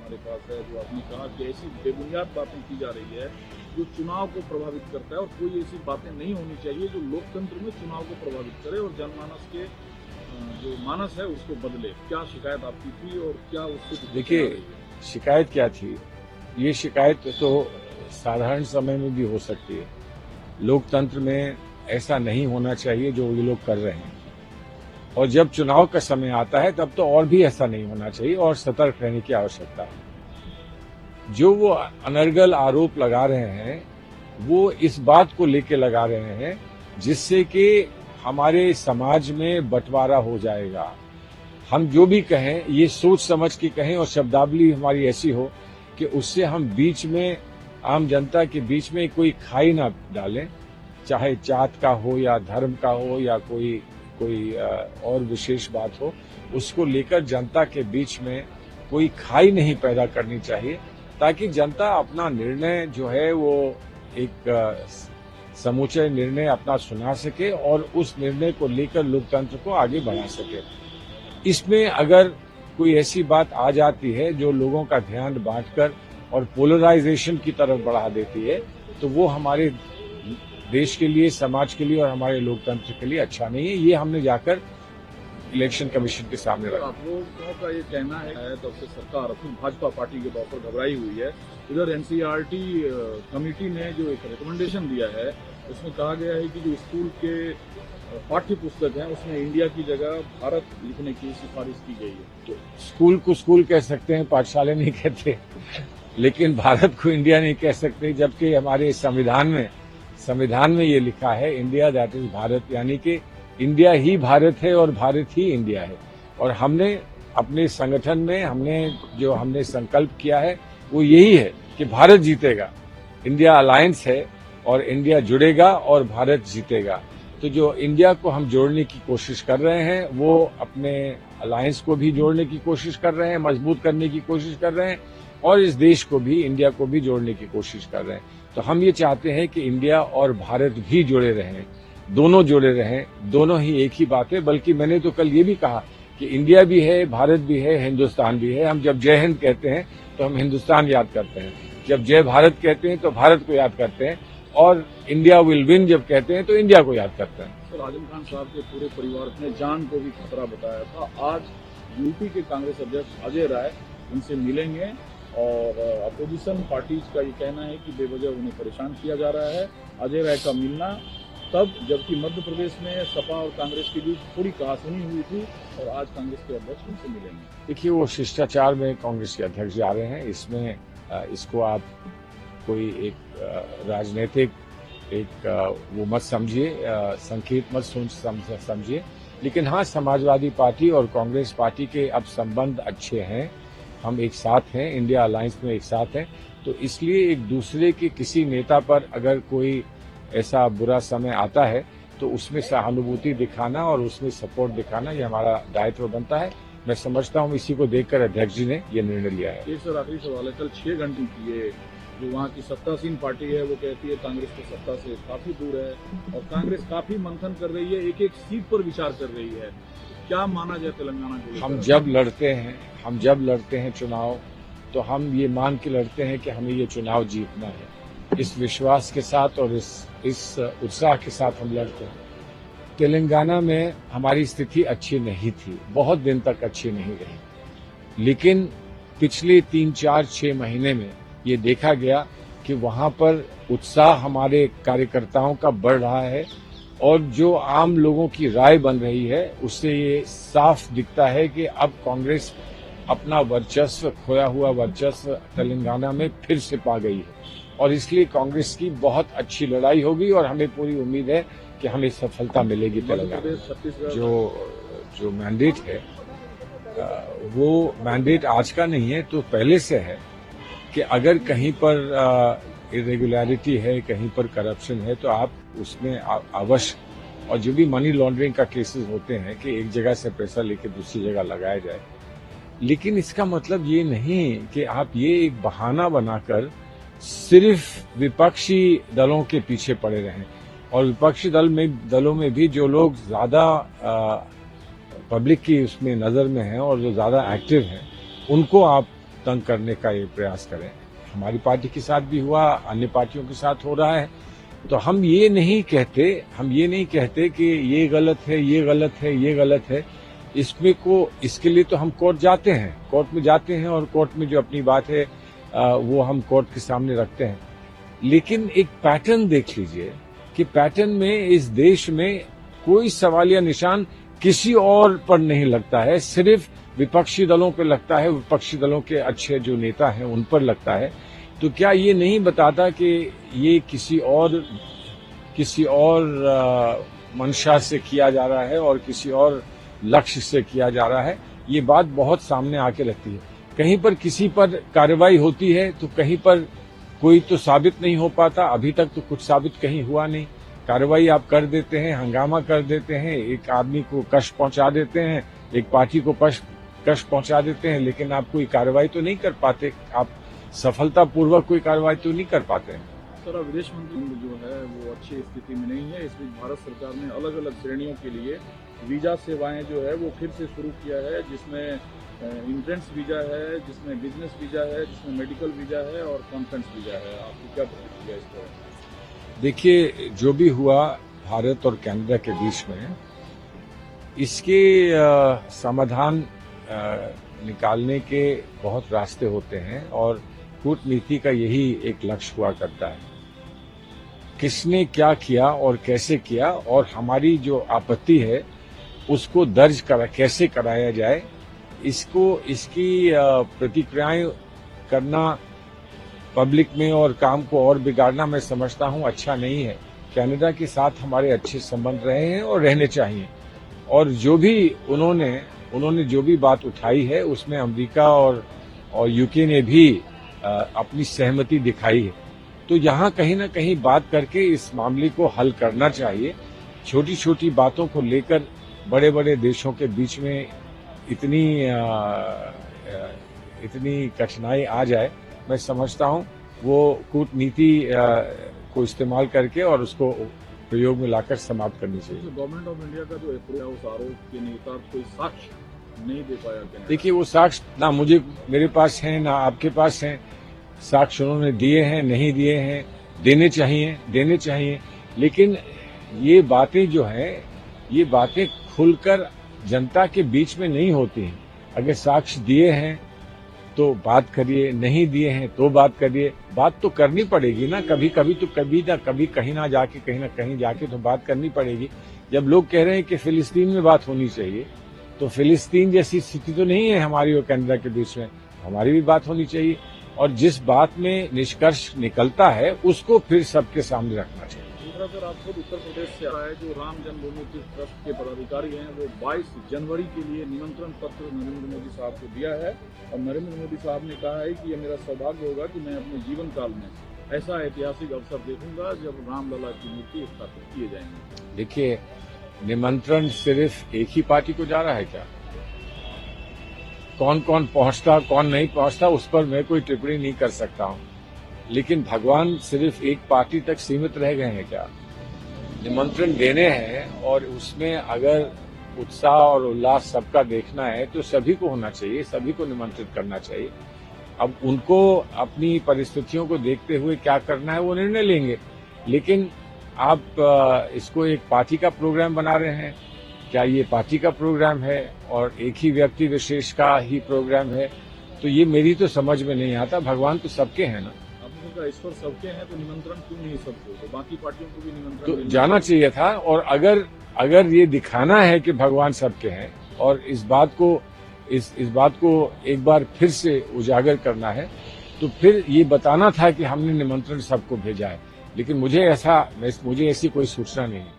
हमारे पास है, जो आपने कहा कि ऐसी बेबुनियाद बातें की जा रही है जो चुनाव को प्रभावित करता है, और कोई ऐसी बातें नहीं होनी चाहिए जो लोकतंत्र में चुनाव को प्रभावित करे और जनमानस के जो मानस है उसको बदले। क्या शिकायत आपकी थी और क्या उससे? देखिए, शिकायत क्या थी? ये शिकायत तो साधारण समय में भी हो सकती है। लोकतंत्र में ऐसा नहीं होना चाहिए जो ये लोग कर रहे हैं, और जब चुनाव का समय आता है तब तो और भी ऐसा नहीं होना चाहिए और सतर्क रहने की आवश्यकता है। जो वो अनर्गल आरोप लगा रहे हैं वो इस बात को लेके लगा रहे हैं जिससे कि हमारे समाज में बंटवारा हो जाएगा। हम जो भी कहें ये सोच समझ के कहें और शब्दावली हमारी ऐसी हो कि उससे हम बीच में, आम जनता के बीच में कोई खाई ना डालें, चाहे जात का हो या धर्म का हो या कोई और विशेष बात हो, उसको लेकर जनता के बीच में कोई खाई नहीं पैदा करनी चाहिए, ताकि जनता अपना निर्णय जो है वो एक समूचे निर्णय अपना सुना सके और उस निर्णय को लेकर लोकतंत्र को आगे बढ़ा सके। इसमें अगर कोई ऐसी बात आ जाती है जो लोगों का ध्यान बांटकर और पोलराइजेशन की तरफ बढ़ा देती है, तो वो हमारे देश के लिए, समाज के लिए और हमारे लोकतंत्र के लिए अच्छा नहीं है। ये हमने जाकर इलेक्शन कमीशन के सामने रखा। आप लोगों का ये कहना है तब से सरकार अपनी भाजपा पार्टी के तौर पर घबराई हुई है। इधर एनसीईआरटी कमेटी ने जो एक रिकमेंडेशन दिया है उसमें कहा गया है कि जो स्कूल के पाठ्य पुस्तक है उसमें इंडिया की जगह भारत लिखने की सिफारिश की गई है। तो स्कूल को स्कूल कह सकते हैं, पाठशाला नहीं कहते, लेकिन भारत को इंडिया नहीं कह सकते, जबकि हमारे संविधान में ये लिखा है इंडिया दैट इज भारत, यानी कि इंडिया ही भारत है और भारत ही इंडिया है। और हमने अपने संगठन में हमने संकल्प किया है वो यही है कि भारत जीतेगा। इंडिया अलायंस है और इंडिया जुड़ेगा और भारत जीतेगा। तो जो इंडिया को हम जोड़ने की कोशिश कर रहे हैं वो अपने अलायंस को भी जोड़ने की कोशिश कर रहे हैं, मजबूत करने की कोशिश कर रहे हैं, और इस देश को भी, इंडिया को भी जोड़ने की कोशिश कर रहे हैं। तो हम ये चाहते हैं कि इंडिया और भारत भी जुड़े रहें, दोनों जुड़े रहें, दोनों ही एक ही बात है। बल्कि मैंने तो कल ये भी कहा कि इंडिया भी है, भारत भी है, हिंदुस्तान भी है। हम जब जय हिंद कहते हैं तो हम हिंदुस्तान याद करते हैं, जब जय भारत कहते हैं तो भारत को याद करते हैं, और इंडिया विल विन जब कहते हैं तो इंडिया को याद करते हैं। तो आजम खान साहब के पूरे परिवार ने जान को भी खतरा बताया था। आज यूपी के कांग्रेस अध्यक्ष अजय राय उनसे मिलेंगे और अपोजिशन पार्टीज का ये कहना है कि बेवजह उन्हें परेशान किया जा रहा है। अजय राय का मिलना तब जबकि मध्य प्रदेश में सपा और कांग्रेस के बीच थोड़ी कहासुनी हुई थी, और आज कांग्रेस के अध्यक्ष उनसे मिलेंगे। देखिए, वो शिष्टाचार में कांग्रेस के अध्यक्ष जा रहे हैं, इसमें इसको आप कोई एक राजनीतिक वो मत समझिए, संकेत मत समझिए। लेकिन हाँ, समाजवादी पार्टी और कांग्रेस पार्टी के अब संबंध अच्छे हैं, हम एक साथ हैं, इंडिया अलायंस में एक साथ हैं। तो इसलिए एक दूसरे के किसी नेता पर अगर कोई ऐसा बुरा समय आता है तो उसमें सहानुभूति दिखाना और उसमें सपोर्ट दिखाना ये हमारा दायित्व बनता है। मैं समझता हूँ इसी को देखकर अध्यक्ष जी ने ये निर्णय लिया है। एक सर आखिरी सवाल है, कल 6 घंटे की ये जो वहाँ की सत्तासीन पार्टी है वो कहती है कांग्रेस की सत्ता से काफी दूर है और कांग्रेस काफी मंथन कर रही है, एक एक सीट पर विचार कर रही है। क्या माना जाए तेलंगाना को? हम जब लड़ते हैं चुनाव, तो हम ये मान के लड़ते हैं कि हमें ये चुनाव जीतना है। इस विश्वास के साथ और इस उत्साह के साथ हम लड़ते हैं। तेलंगाना में हमारी स्थिति अच्छी नहीं थी, बहुत दिन तक अच्छी नहीं रही, लेकिन पिछले 3, 4, 6 महीने में ये देखा गया कि वहां पर उत्साह हमारे कार्यकर्ताओं का बढ़ रहा है, और जो आम लोगों की राय बन रही है उससे ये साफ दिखता है कि अब कांग्रेस अपना वर्चस्व, खोया हुआ वर्चस्व तेलंगाना में फिर से पा गई है। और इसलिए कांग्रेस की बहुत अच्छी लड़ाई होगी और हमें पूरी उम्मीद है कि हमें सफलता मिलेगी। तेलंगाना जो मैंडेट है वो मैंडेट आज का नहीं है, तो पहले से है कि अगर कहीं पर इरेगुलरिटी है, कहीं पर करप्शन है, तो आप उसमें अवश्य, और जो भी मनी लॉन्ड्रिंग का केसेस होते हैं कि एक जगह से पैसा लेके दूसरी जगह लगाया जाए, लेकिन इसका मतलब ये नहीं कि आप ये एक बहाना बनाकर सिर्फ विपक्षी दलों के पीछे पड़े रहें। और विपक्षी दलों में भी जो लोग ज्यादा पब्लिक की उसमें नजर में हैं और जो ज्यादा एक्टिव हैं, उनको आप तंग करने का ये प्रयास करें। हमारी पार्टी के साथ भी हुआ, अन्य पार्टियों के साथ हो रहा है। तो हम ये नहीं कहते कि ये गलत है, ये गलत है, ये गलत है। इसके लिए तो हम कोर्ट जाते हैं, कोर्ट में जाते हैं और कोर्ट में जो अपनी बात है वो हम कोर्ट के सामने रखते हैं। लेकिन एक पैटर्न देख लीजिए कि पैटर्न में इस देश में कोई सवालिया निशान किसी और पर नहीं लगता है, सिर्फ विपक्षी दलों पर लगता है, विपक्षी दलों के अच्छे जो नेता हैं उन पर लगता है। तो क्या ये नहीं बताता कि ये किसी और मंशा से किया जा रहा है और किसी और लक्ष्य से किया जा रहा है? ये बात बहुत सामने आके लगती है। कहीं पर किसी पर कार्रवाई होती है तो कहीं पर कोई तो साबित नहीं हो पाता। अभी तक तो कुछ साबित कहीं हुआ नहीं। कार्रवाई आप कर देते हैं, हंगामा कर देते हैं, एक आदमी को कष्ट पहुंचा देते हैं, एक पार्टी को कष्ट पहुंचा देते हैं, लेकिन आप कोई कार्रवाई तो नहीं कर पाते, आप सफलतापूर्वक कोई कार्रवाई तो नहीं कर पाते हैं। सर, विदेश मंत्री जो है वो अच्छी स्थिति में नहीं है। इस बीच भारत सरकार ने अलग अलग श्रेणियों के लिए वीजा सेवाएं जो है वो फिर से शुरू किया है, जिसमें इंट्रेंस वीजा है, जिसमें बिजनेस वीजा है, जिसमें मेडिकल वीजा है और कॉन्फ्रेंस वीजा है। आपकी क्या प्रतिक्रिया इस पर? देखिए, जो भी हुआ भारत और कनाडा के बीच में, इसके समाधान निकालने के बहुत रास्ते होते हैं और कूटनीति का यही एक लक्ष्य हुआ करता है। किसने क्या किया और कैसे किया और हमारी जो आपत्ति है उसको दर्ज कैसे कराया जाए, इसकी प्रतिक्रियाएं करना पब्लिक में और काम को और बिगाड़ना मैं समझता हूं अच्छा नहीं है। कनाडा के साथ हमारे अच्छे संबंध रहे हैं और रहने चाहिए, और जो भी उन्होंने जो भी बात उठाई है उसमें अमेरिका और यूके ने भी अपनी सहमति दिखाई है। तो यहाँ कहीं ना कहीं बात करके इस मामले को हल करना चाहिए। छोटी छोटी बातों को लेकर बड़े बड़े देशों के बीच में इतनी कठिनाई आ जाए, मैं समझता हूँ वो कूटनीति को इस्तेमाल करके और उसको प्रयोग में लाकर समाप्त करनी चाहिए। गवर्नमेंट ऑफ इंडिया का जो उस आरोप के नेता कोई साक्ष्य नहीं दे पाया। देखिए, वो साक्ष्य ना मेरे पास हैं ना आपके पास हैं। साक्ष्य उन्होंने दिए हैं, नहीं दिए हैं, देने चाहिए। लेकिन ये बातें जो हैं, ये बातें खुलकर जनता के बीच में नहीं होती हैं। अगर साक्ष्य दिए हैं तो बात करिए, नहीं दिए हैं तो बात करिए। बात तो करनी पड़ेगी ना, कभी कहीं ना जाके तो बात करनी पड़ेगी। जब लोग कह रहे हैं कि फिलिस्तीन में बात होनी चाहिए, तो फिलिस्तीन जैसी स्थिति तो नहीं है हमारी और कनाडा के बीच में, हमारी भी बात होनी चाहिए। और जिस बात में निष्कर्ष निकलता है उसको फिर सबके सामने रखना चाहिए। दूसरा सर, आप खुद उत्तर प्रदेश से आया है, जो राम जन्मभूमि तीर्थ ट्रस्ट के पदाधिकारी हैं वो 22 जनवरी के लिए निमंत्रण पत्र नरेंद्र मोदी साहब को दिया है और नरेंद्र मोदी साहब ने कहा है कि यह मेरा सौभाग्य होगा कि मैं अपने जीवन काल में ऐसा ऐतिहासिक अवसर देखूंगा जब रामलला की मूर्ति स्थापित किए जाएंगे। देखिए, निमंत्रण सिर्फ एक ही पार्टी को जा रहा है क्या? कौन कौन पहुंचता कौन नहीं पहुंचता उस पर मैं कोई टिप्पणी नहीं कर सकता हूं। लेकिन भगवान सिर्फ एक पार्टी तक सीमित रह गए हैं क्या? निमंत्रण देने हैं और उसमें अगर उत्साह और उल्लास सबका देखना है तो सभी को होना चाहिए, सभी को निमंत्रित करना चाहिए। अब उनको अपनी परिस्थितियों को देखते हुए क्या करना है वो निर्णय लेंगे। लेकिन आप इसको एक पार्टी का प्रोग्राम बना रहे हैं। क्या ये पार्टी का प्रोग्राम है और एक ही व्यक्ति विशेष का ही प्रोग्राम है? तो ये मेरी तो समझ में नहीं आता। भगवान तो सबके हैं ना। ईश्वर सबके हैं, तो निमंत्रण क्यों नहीं सबको? तो बाकी पार्टियों को भी निमंत्रण तो जाना चाहिए था। और अगर ये दिखाना है कि भगवान सबके हैं और इस बात को एक बार फिर से उजागर करना है, तो फिर ये बताना था कि हमने निमंत्रण सबको भेजा है। लेकिन मुझे ऐसी कोई सूचना नहीं है।